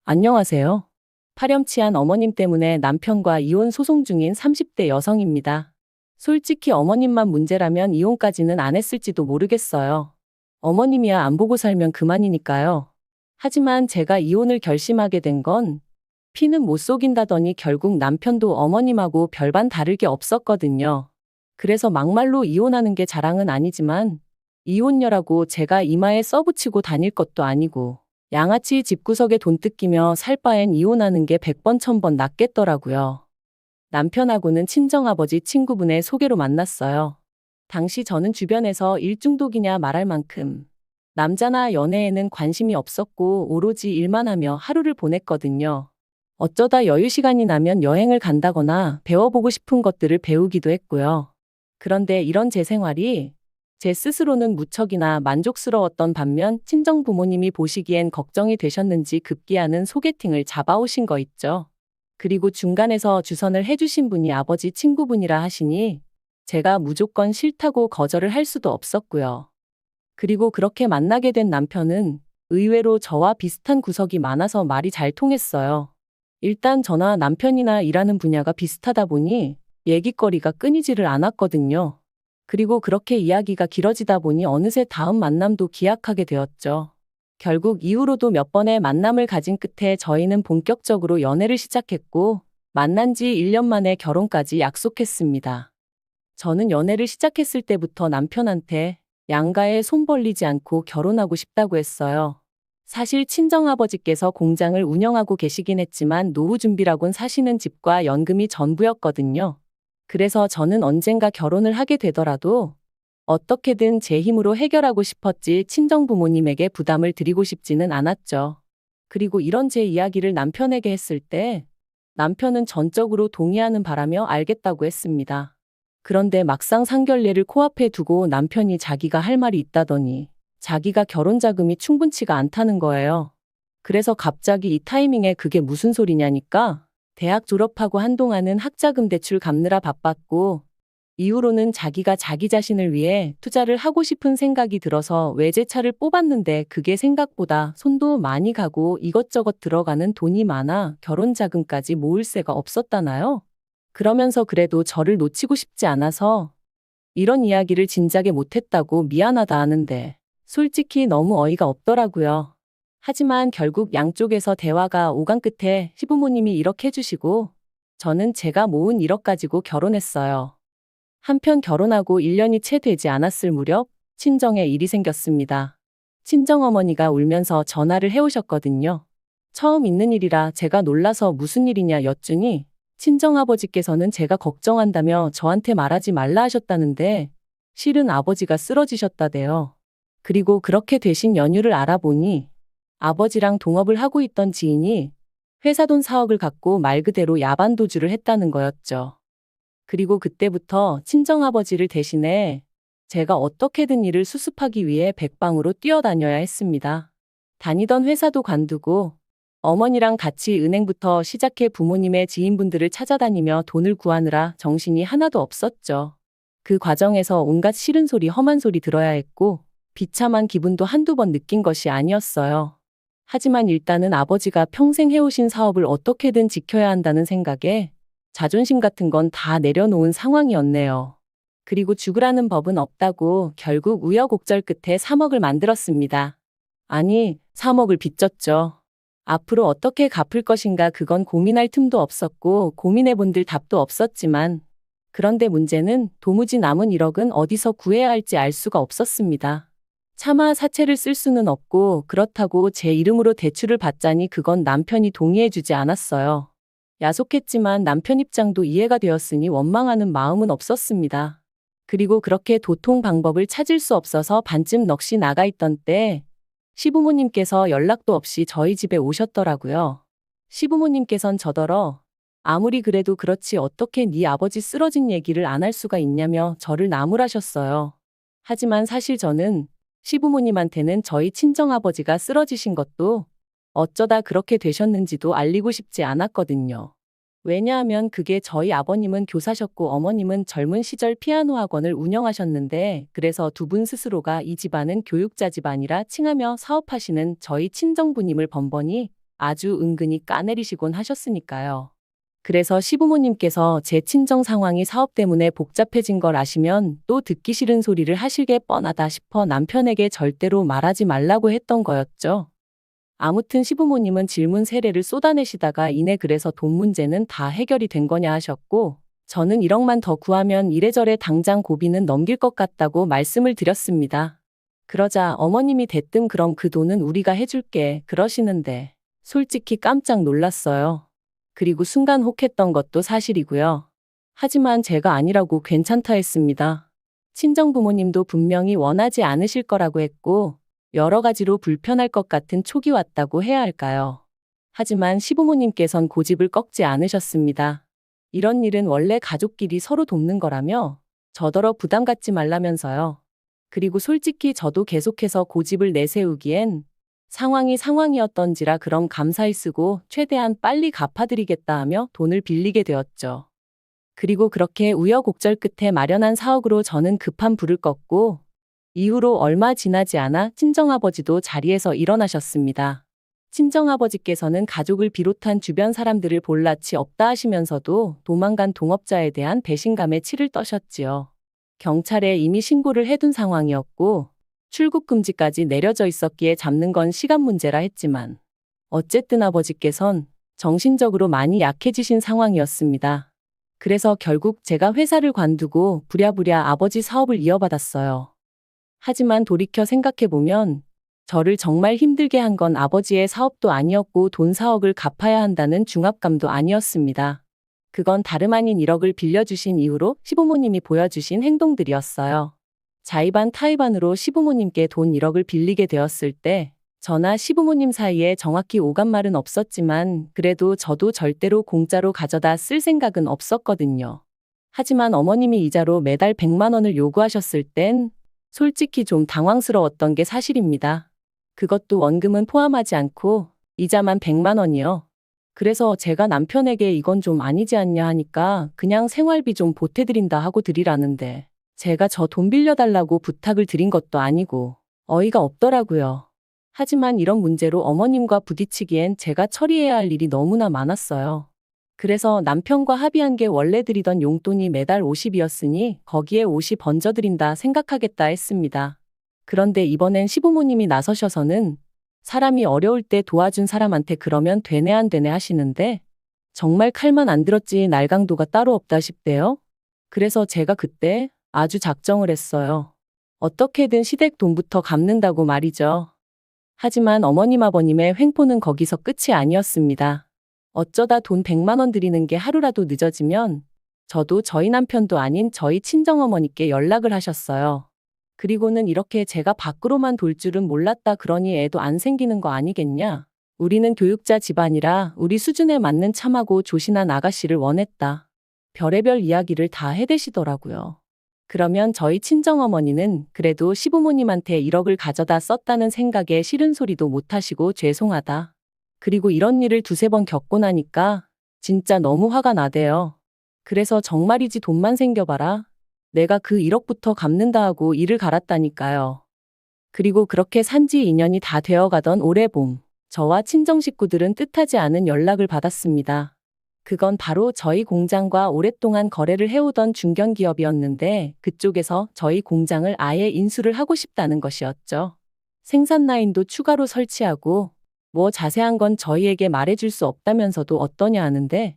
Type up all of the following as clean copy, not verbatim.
안녕하세요. 파렴치한 어머님 때문에 남편과 이혼 소송 중인 30대 여성입니다. 솔직히 어머님만 문제라면 이혼까지는 안 했을지도 모르겠어요. 어머님이야 안 보고 살면 그만이니까요. 하지만 제가 이혼을 결심하게 된 건 피는 못 속인다더니 결국 남편도 어머님하고 별반 다를 게 없었거든요. 그래서 막말로 이혼하는 게 자랑은 아니지만 이혼녀라고 제가 이마에 써붙이고 다닐 것도 아니고 양아치 집구석에 돈 뜯기며 살 바엔 이혼하는 게 100번 1000번 낫겠더라고요. 남편하고는 친정아버지 친구분의 소개로 만났어요. 당시 저는 주변에서 일중독이냐 말할 만큼 남자나 연애에는 관심이 없었고 오로지 일만 하며 하루를 보냈거든요. 어쩌다 여유 시간이 나면 여행을 간다거나 배워보고 싶은 것들을 배우기도 했고요. 그런데 이런 제 생활이 제 스스로는 무척이나 만족스러웠던 반면 친정 부모님이 보시기엔 걱정이 되셨는지 급기야는 소개팅을 잡아오신 거 있죠. 그리고 중간에서 주선을 해주신 분이 아버지 친구분이라 하시니 제가 무조건 싫다고 거절을 할 수도 없었고요. 그리고 그렇게 만나게 된 남편은 의외로 저와 비슷한 구석이 많아서 말이 잘 통했어요. 일단 저나 남편이나 일하는 분야가 비슷하다 보니 얘기거리가 끊이지를 않았거든요. 그리고 그렇게 이야기가 길어지다 보니 어느새 다음 만남도 기약하게 되었죠. 결국 이후로도 몇 번의 만남을 가진 끝에 저희는 본격적으로 연애를 시작했고 만난 지 1년 만에 결혼까지 약속했습니다. 저는 연애를 시작했을 때부터 남편한테 양가에 손 벌리지 않고 결혼하고 싶다고 했어요. 사실 친정아버지께서 공장을 운영하고 계시긴 했지만 노후 준비라곤 사시는 집과 연금이 전부였거든요. 그래서 저는 언젠가 결혼을 하게 되더라도 어떻게든 제 힘으로 해결하고 싶었지 친정 부모님에게 부담을 드리고 싶지는 않았죠. 그리고 이런 제 이야기를 남편에게 했을 때 남편은 전적으로 동의하는 바라며 알겠다고 했습니다. 그런데 막상 상견례를 코앞에 두고 남편이 자기가 할 말이 있다더니 자기가 결혼 자금이 충분치가 않다는 거예요. 그래서 갑자기 이 타이밍에 그게 무슨 소리냐니까 대학 졸업하고 한동안은 학자금 대출 갚느라 바빴고 이후로는 자기가 자기 자신을 위해 투자를 하고 싶은 생각이 들어서 외제차를 뽑았는데 그게 생각보다 손도 많이 가고 이것저것 들어가는 돈이 많아 결혼 자금까지 모을 새가 없었다나요? 그러면서 그래도 저를 놓치고 싶지 않아서 이런 이야기를 진작에 못했다고 미안하다 하는데 솔직히 너무 어이가 없더라고요. 하지만 결국 양쪽에서 대화가 오간 끝에 시부모님이 1억 해주시고 저는 제가 모은 1억 가지고 결혼했어요. 한편 결혼하고 1년이 채 되지 않았을 무렵 친정에 일이 생겼습니다. 친정어머니가 울면서 전화를 해오셨거든요. 처음 있는 일이라 제가 놀라서 무슨 일이냐 여쭈니 친정아버지께서는 제가 걱정한다며 저한테 말하지 말라 하셨다는데 실은 아버지가 쓰러지셨다대요. 그리고 그렇게 되신 연유를 알아보니 아버지랑 동업을 하고 있던 지인이 회사 돈 4억을 갖고 말 그대로 야반도주를 했다는 거였죠. 그리고 그때부터 친정아버지를 대신해 제가 어떻게든 일을 수습하기 위해 백방으로 뛰어다녀야 했습니다. 다니던 회사도 관두고 어머니랑 같이 은행부터 시작해 부모님의 지인분들을 찾아다니며 돈을 구하느라 정신이 하나도 없었죠. 그 과정에서 온갖 싫은 소리, 험한 소리 들어야 했고 비참한 기분도 한두 번 느낀 것이 아니었어요. 하지만 일단은 아버지가 평생 해오신 사업을 어떻게든 지켜야 한다는 생각에 자존심 같은 건 다 내려놓은 상황이었네요. 그리고 죽으라는 법은 없다고 결국 우여곡절 끝에 3억을 만들었습니다. 아니, 3억을 빚졌죠. 앞으로 어떻게 갚을 것인가 그건 고민할 틈도 없었고 고민해본들 답도 없었지만 그런데 문제는 도무지 남은 1억은 어디서 구해야 할지 알 수가 없었습니다. 차마 사채를 쓸 수는 없고 그렇다고 제 이름으로 대출을 받자니 그건 남편이 동의해주지 않았어요. 야속했지만 남편 입장도 이해가 되었으니 원망하는 마음은 없었습니다. 그리고 그렇게 도통 방법을 찾을 수 없어서 반쯤 넋이 나가 있던 때 시부모님께서 연락도 없이 저희 집에 오셨더라고요. 시부모님께선 저더러 아무리 그래도 그렇지 어떻게 네 아버지 쓰러진 얘기를 안 할 수가 있냐며 저를 나무라셨어요. 하지만 사실 저는 시부모님한테는 저희 친정아버지가 쓰러지신 것도 어쩌다 그렇게 되셨는지도 알리고 싶지 않았거든요. 왜냐하면 그게 저희 아버님은 교사셨고 어머님은 젊은 시절 피아노 학원을 운영하셨는데 그래서 두 분 스스로가 이 집안은 교육자 집안이라 칭하며 사업하시는 저희 친정부님을 번번이 아주 은근히 까내리시곤 하셨으니까요. 그래서 시부모님께서 제 친정 상황이 사업 때문에 복잡해진 걸 아시면 또 듣기 싫은 소리를 하실 게 뻔하다 싶어 남편에게 절대로 말하지 말라고 했던 거였죠. 아무튼 시부모님은 질문 세례를 쏟아내시다가 이내 그래서 돈 문제는 다 해결이 된 거냐 하셨고, 저는 1억만 더 구하면 이래저래 당장 고비는 넘길 것 같다고 말씀을 드렸습니다. 그러자 어머님이 대뜸 그럼 그 돈은 우리가 해줄게 그러시는데 솔직히 깜짝 놀랐어요. 그리고 순간 혹했던 것도 사실이고요. 하지만 제가 아니라고 괜찮다 했습니다. 친정 부모님도 분명히 원하지 않으실 거라고 했고 여러 가지로 불편할 것 같은 촉이 왔다고 해야 할까요? 하지만 시부모님께선 고집을 꺾지 않으셨습니다. 이런 일은 원래 가족끼리 서로 돕는 거라며 저더러 부담 갖지 말라면서요. 그리고 솔직히 저도 계속해서 고집을 내세우기엔 상황이 상황이었던지라 그럼 감사히 쓰고 최대한 빨리 갚아드리겠다 하며 돈을 빌리게 되었죠. 그리고 그렇게 우여곡절 끝에 마련한 사억으로 저는 급한 불을 껐고 이후로 얼마 지나지 않아 친정아버지도 자리에서 일어나셨습니다. 친정아버지께서는 가족을 비롯한 주변 사람들을 볼 낯이 없다 하시면서도 도망간 동업자에 대한 배신감에 치를 떠셨지요. 경찰에 이미 신고를 해둔 상황이었고 출국 금지까지 내려져 있었기에 잡는 건 시간 문제라 했지만 어쨌든 아버지께선 정신적으로 많이 약해지신 상황이었습니다. 그래서 결국 제가 회사를 관두고 부랴부랴 아버지 사업을 이어받았어요. 하지만 돌이켜 생각해보면 저를 정말 힘들게 한 건 아버지의 사업도 아니었고 돈 4억을 갚아야 한다는 중압감도 아니었습니다. 그건 다름 아닌 1억을 빌려주신 이후로 시부모님이 보여주신 행동들이었어요. 자의반 타의반으로 시부모님께 돈 1억을 빌리게 되었을 때 저나 시부모님 사이에 정확히 오간 말은 없었지만 그래도 저도 절대로 공짜로 가져다 쓸 생각은 없었거든요. 하지만 어머님이 이자로 매달 100만 원을 요구하셨을 땐 솔직히 좀 당황스러웠던 게 사실입니다. 그것도 원금은 포함하지 않고 이자만 100만 원이요. 그래서 제가 남편에게 이건 좀 아니지 않냐 하니까 그냥 생활비 좀 보태드린다 하고 드리라는데 제가 저 돈 빌려달라고 부탁을 드린 것도 아니고 어이가 없더라고요. 하지만 이런 문제로 어머님과 부딪히기엔 제가 처리해야 할 일이 너무나 많았어요. 그래서 남편과 합의한 게 원래 드리던 용돈이 매달 50이었으니 거기에 50 얹어드린다 생각하겠다 했습니다. 그런데 이번엔 시부모님이 나서셔서는 사람이 어려울 때 도와준 사람한테 그러면 되네 안 되네 하시는데 정말 칼만 안 들었지 날강도가 따로 없다 싶대요. 그래서 제가 그때 아주 작정을 했어요. 어떻게든 시댁 돈부터 갚는다고 말이죠. 하지만 어머님 아버님의 횡포는 거기서 끝이 아니었습니다. 어쩌다 돈 100만 원 드리는 게 하루라도 늦어지면 저도 저희 남편도 아닌 저희 친정어머니께 연락을 하셨어요. 그리고는 이렇게 제가 밖으로만 돌 줄은 몰랐다 그러니 애도 안 생기는 거 아니겠냐. 우리는 교육자 집안이라 우리 수준에 맞는 참하고 조신한 아가씨를 원했다. 별의별 이야기를 다 해대시더라고요. 그러면 저희 친정어머니는 그래도 시부모님한테 1억을 가져다 썼다는 생각에 싫은 소리도 못하시고 죄송하다. 그리고 이런 일을 두세 번 겪고 나니까 진짜 너무 화가 나대요. 그래서 정말이지 돈만 생겨봐라. 내가 그 1억부터 갚는다 하고 일을 갈았다니까요. 그리고 그렇게 산지 2년이 다 되어가던 올해 봄, 저와 친정 식구들은 뜻하지 않은 연락을 받았습니다. 그건 바로 저희 공장과 오랫동안 거래를 해오던 중견기업이었는데 그쪽에서 저희 공장을 아예 인수를 하고 싶다는 것이었죠. 생산 라인도 추가로 설치하고 뭐 자세한 건 저희에게 말해줄 수 없다면서도 어떠냐 하는데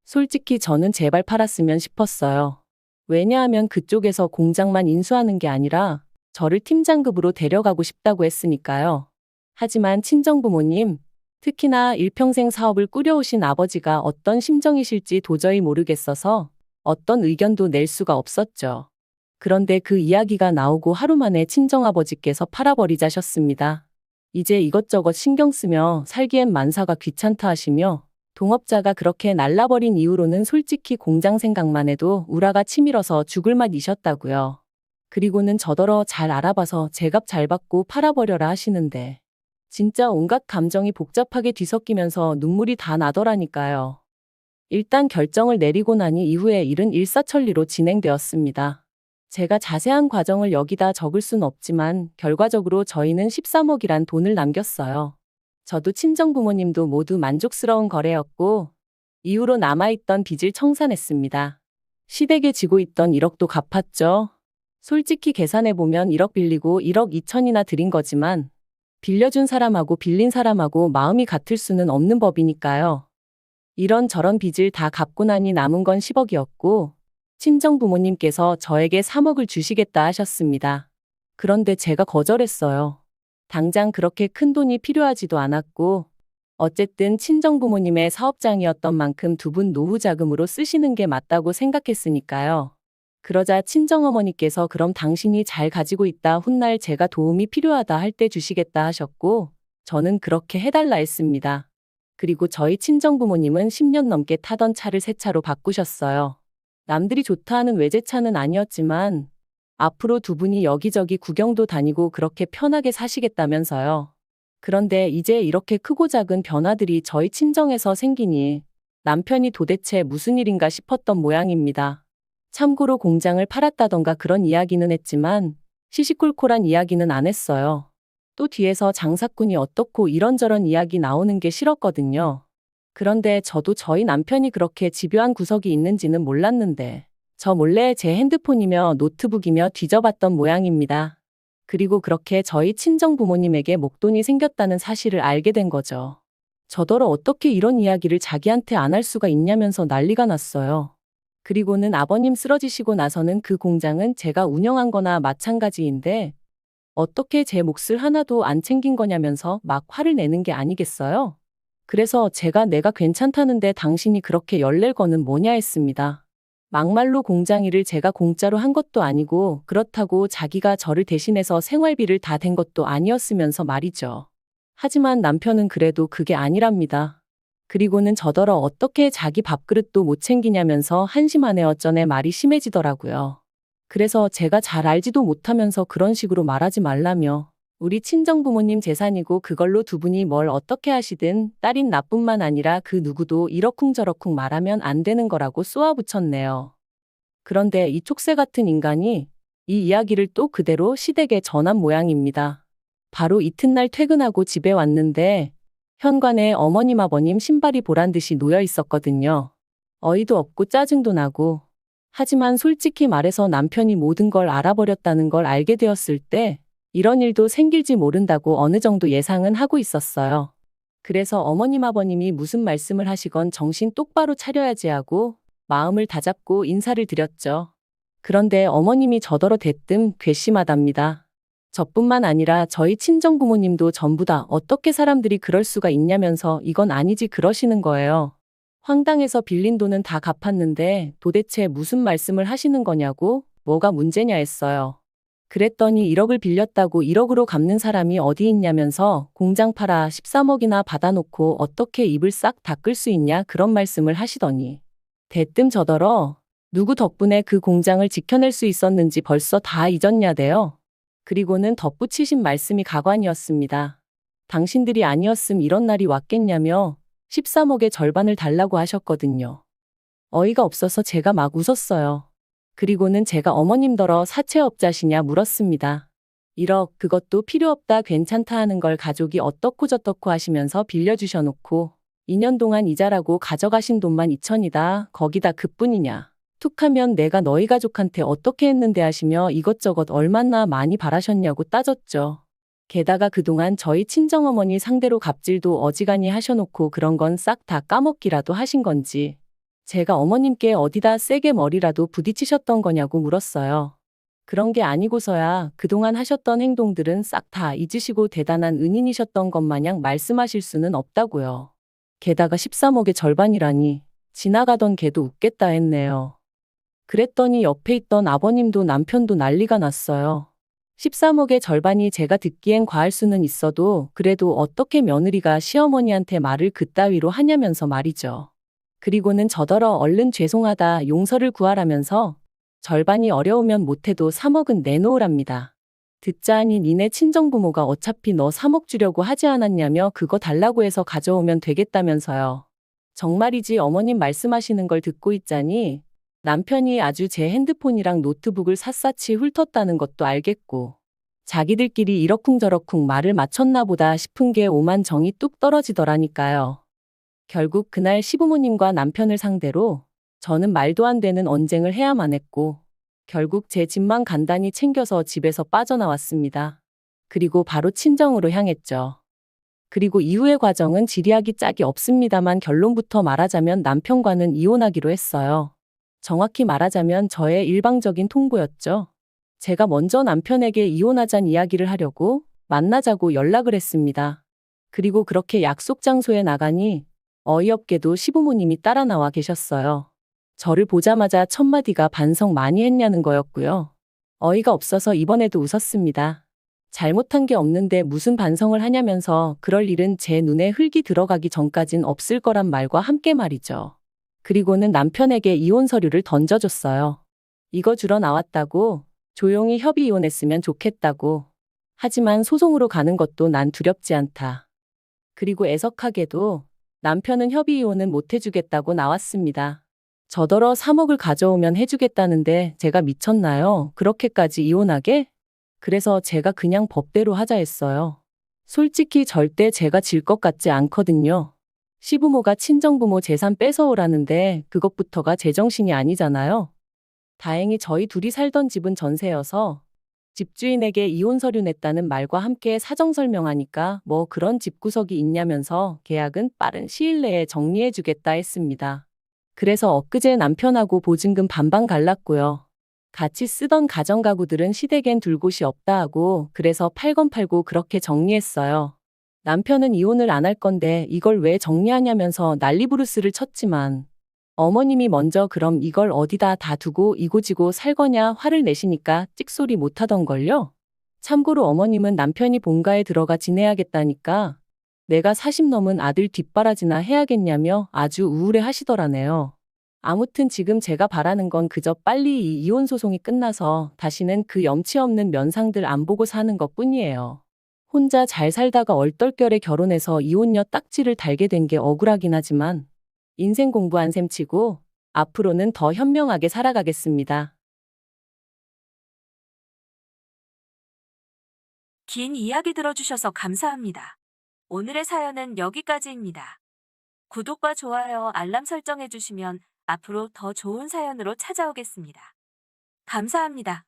솔직히 저는 제발 팔았으면 싶었어요. 왜냐하면 그쪽에서 공장만 인수하는 게 아니라 저를 팀장급으로 데려가고 싶다고 했으니까요. 하지만 친정부모님, 특히나 일평생 사업을 꾸려오신 아버지가 어떤 심정이실지 도저히 모르겠어서 어떤 의견도 낼 수가 없었죠. 그런데 그 이야기가 나오고 하루 만에 친정아버지께서 팔아버리자셨습니다. 이제 이것저것 신경 쓰며 살기엔 만사가 귀찮다 하시며 동업자가 그렇게 날라버린 이후로는 솔직히 공장 생각만 해도 우라가 치밀어서 죽을 맛이셨다고요. 그리고는 저더러 잘 알아봐서 제값 잘 받고 팔아버려라 하시는데 진짜 온갖 감정이 복잡하게 뒤섞이면서 눈물이 다 나더라니까요. 일단 결정을 내리고 나니 이후의 일은 일사천리로 진행되었습니다. 제가 자세한 과정을 여기다 적을 순 없지만 결과적으로 저희는 13억이란 돈을 남겼어요. 저도 친정부모님도 모두 만족스러운 거래였고 이후로 남아있던 빚을 청산했습니다. 시댁에 지고 있던 1억도 갚았죠. 솔직히 계산해보면 1억 빌리고 1억 2천이나 드린 거지만 빌려준 사람하고 빌린 사람하고 마음이 같을 수는 없는 법이니까요. 이런저런 빚을 다 갚고 나니 남은 건 10억이었고 친정부모님께서 저에게 3억을 주시겠다 하셨습니다. 그런데 제가 거절했어요. 당장 그렇게 큰 돈이 필요하지도 않았고 어쨌든 친정부모님의 사업장이었던 만큼 두 분 노후 자금으로 쓰시는 게 맞다고 생각했으니까요. 그러자 친정어머니께서 그럼 당신이 잘 가지고 있다 훗날 제가 도움이 필요하다 할 때 주시겠다 하셨고 저는 그렇게 해달라 했습니다. 그리고 저희 친정부모님은 10년 넘게 타던 차를 새 차로 바꾸셨어요. 남들이 좋다 하는 외제차는 아니었지만 앞으로 두 분이 여기저기 구경도 다니고 그렇게 편하게 사시겠다면서요. 그런데 이제 이렇게 크고 작은 변화들이 저희 친정에서 생기니 남편이 도대체 무슨 일인가 싶었던 모양입니다. 참고로 공장을 팔았다던가 그런 이야기는 했지만 시시콜콜한 이야기는 안 했어요. 또 뒤에서 장사꾼이 어떻고 이런저런 이야기 나오는 게 싫었거든요. 그런데 저도 저희 남편이 그렇게 집요한 구석이 있는지는 몰랐는데 저 몰래 제 핸드폰이며 노트북이며 뒤져봤던 모양입니다. 그리고 그렇게 저희 친정부모님에게 목돈이 생겼다는 사실을 알게 된 거죠. 저더러 어떻게 이런 이야기를 자기한테 안 할 수가 있냐면서 난리가 났어요. 그리고는 아버님 쓰러지시고 나서는 그 공장은 제가 운영한 거나 마찬가지인데 어떻게 제 몫을 하나도 안 챙긴 거냐면서 막 화를 내는 게 아니겠어요? 그래서 제가 내가 괜찮다는데 당신이 그렇게 열낼 거는 뭐냐 했습니다. 막말로 공장 일을 제가 공짜로 한 것도 아니고 그렇다고 자기가 저를 대신해서 생활비를 다 댄 것도 아니었으면서 말이죠. 하지만 남편은 그래도 그게 아니랍니다. 그리고는 저더러 어떻게 자기 밥그릇도 못 챙기냐면서 한심하네 어쩌네 말이 심해지더라고요. 그래서 제가 잘 알지도 못하면서 그런 식으로 말하지 말라며 우리 친정부모님 재산이고 그걸로 두 분이 뭘 어떻게 하시든 딸인 나뿐만 아니라 그 누구도 이러쿵저러쿵 말하면 안 되는 거라고 쏘아붙였네요. 그런데 이 촉새 같은 인간이 이 이야기를 또 그대로 시댁에 전한 모양입니다. 바로 이튿날 퇴근하고 집에 왔는데 현관에 어머님 아버님 신발이 보란듯이 놓여 있었거든요. 어이도 없고 짜증도 나고 하지만 솔직히 말해서 남편이 모든 걸 알아버렸다는 걸 알게 되었을 때 이런 일도 생길지 모른다고 어느 정도 예상은 하고 있었어요. 그래서 어머님 아버님이 무슨 말씀을 하시건 정신 똑바로 차려야지 하고 마음을 다잡고 인사를 드렸죠. 그런데 어머님이 저더러 대뜸 괘씸하답니다. 저뿐만 아니라 저희 친정부모님도 전부 다 어떻게 사람들이 그럴 수가 있냐면서 이건 아니지 그러시는 거예요. 황당해서 빌린 돈은 다 갚았는데 도대체 무슨 말씀을 하시는 거냐고 뭐가 문제냐 했어요. 그랬더니 1억을 빌렸다고 1억으로 갚는 사람이 어디 있냐면서 공장 팔아 13억이나 받아놓고 어떻게 입을 싹 닦을 수 있냐 그런 말씀을 하시더니 대뜸 저더러 누구 덕분에 그 공장을 지켜낼 수 있었는지 벌써 다 잊었냐대요. 그리고는 덧붙이신 말씀이 가관이었습니다. 당신들이 아니었음 이런 날이 왔겠냐며 13억의 절반을 달라고 하셨거든요. 어이가 없어서 제가 막 웃었어요. 그리고는 제가 어머님더러 사채업자시냐 물었습니다. 1억 그것도 필요 없다 괜찮다 하는 걸 가족이 어떻고 저떻고 하시면서 빌려주셔놓고 2년 동안 이자라고 가져가신 돈만 2천이다. 거기다 그뿐이냐. 툭하면 내가 너희 가족한테 어떻게 했는데 하시며 이것저것 얼마나 많이 바라셨냐고 따졌죠. 게다가 그동안 저희 친정어머니 상대로 갑질도 어지간히 하셔놓고 그런 건 싹 다 까먹기라도 하신 건지 제가 어머님께 어디다 세게 머리라도 부딪히셨던 거냐고 물었어요. 그런 게 아니고서야 그동안 하셨던 행동들은 싹 다 잊으시고 대단한 은인이셨던 것 마냥 말씀하실 수는 없다고요. 게다가 13억의 절반이라니 지나가던 개도 웃겠다 했네요. 그랬더니 옆에 있던 아버님도 남편도 난리가 났어요. 13억의 절반이 제가 듣기엔 과할 수는 있어도 그래도 어떻게 며느리가 시어머니한테 말을 그따위로 하냐면서 말이죠. 그리고는 저더러 얼른 죄송하다 용서를 구하라면서 절반이 어려우면 못해도 3억은 내놓으랍니다. 듣자 하니 니네 친정부모가 어차피 너 3억 주려고 하지 않았냐며 그거 달라고 해서 가져오면 되겠다면서요. 정말이지 어머님 말씀하시는 걸 듣고 있자니 남편이 아주 제 핸드폰이랑 노트북을 샅샅이 훑었다는 것도 알겠고 자기들끼리 이러쿵저러쿵 말을 맞췄나 보다 싶은 게 오만 정이 뚝 떨어지더라니까요. 결국 그날 시부모님과 남편을 상대로 저는 말도 안 되는 언쟁을 해야만 했고, 결국 제 집만 간단히 챙겨서 집에서 빠져나왔습니다. 그리고 바로 친정으로 향했죠. 그리고 이후의 과정은 지리하기 짝이 없습니다만 결론부터 말하자면 남편과는 이혼하기로 했어요. 정확히 말하자면 저의 일방적인 통보였죠. 제가 먼저 남편에게 이혼하자는 이야기를 하려고 만나자고 연락을 했습니다. 그리고 그렇게 약속 장소에 나가니 어이없게도 시부모님이 따라 나와 계셨어요. 저를 보자마자 첫마디가 반성 많이 했냐는 거였고요. 어이가 없어서 이번에도 웃었습니다. 잘못한 게 없는데 무슨 반성을 하냐면서 그럴 일은 제 눈에 흙이 들어가기 전까진 없을 거란 말과 함께 말이죠. 그리고는 남편에게 이혼 서류를 던져줬어요. 이거 주러 나왔다고, 조용히 협의 이혼했으면 좋겠다고. 하지만 소송으로 가는 것도 난 두렵지 않다. 그리고 애석하게도 남편은 협의 이혼은 못 해주겠다고 나왔습니다. 저더러 3억을 가져오면 해주겠다는데 제가 미쳤나요? 그렇게까지 이혼하게? 그래서 제가 그냥 법대로 하자 했어요. 솔직히 절대 제가 질 것 같지 않거든요. 시부모가 친정부모 재산 뺏어오라는데 그것부터가 제정신이 아니잖아요. 다행히 저희 둘이 살던 집은 전세여서 집주인에게 이혼 서류 냈다는 말과 함께 사정 설명하니까 뭐 그런 집구석이 있냐면서 계약은 빠른 시일 내에 정리해주겠다 했습니다. 그래서 엊그제 남편하고 보증금 반반 갈랐고요. 같이 쓰던 가정가구들은 시댁엔 둘 곳이 없다 하고 그래서 팔건 팔고 그렇게 정리했어요. 남편은 이혼을 안 할 건데 이걸 왜 정리하냐면서 난리부르스를 쳤지만 어머님이 먼저 그럼 이걸 어디다 다 두고 이고지고 살 거냐 화를 내시니까 찍소리 못 하던걸요. 참고로 어머님은 남편이 본가에 들어가 지내야겠다니까 내가 40 넘은 아들 뒷바라지나 해야겠냐며 아주 우울해 하시더라네요. 아무튼 지금 제가 바라는 건 그저 빨리 이 이혼 소송이 끝나서 다시는 그 염치 없는 면상들 안 보고 사는 것 뿐이에요. 혼자 잘 살다가 얼떨결에 결혼해서 이혼녀 딱지를 달게 된 게 억울하긴 하지만 인생 공부한 셈 치고 앞으로는 더 현명하게 살아가겠습니다. 긴 이야기 들어주셔서 감사합니다. 오늘의 사연은 여기까지입니다. 구독과 좋아요, 알람 설정해주시면 앞으로 더 좋은 사연으로 찾아오겠습니다. 감사합니다.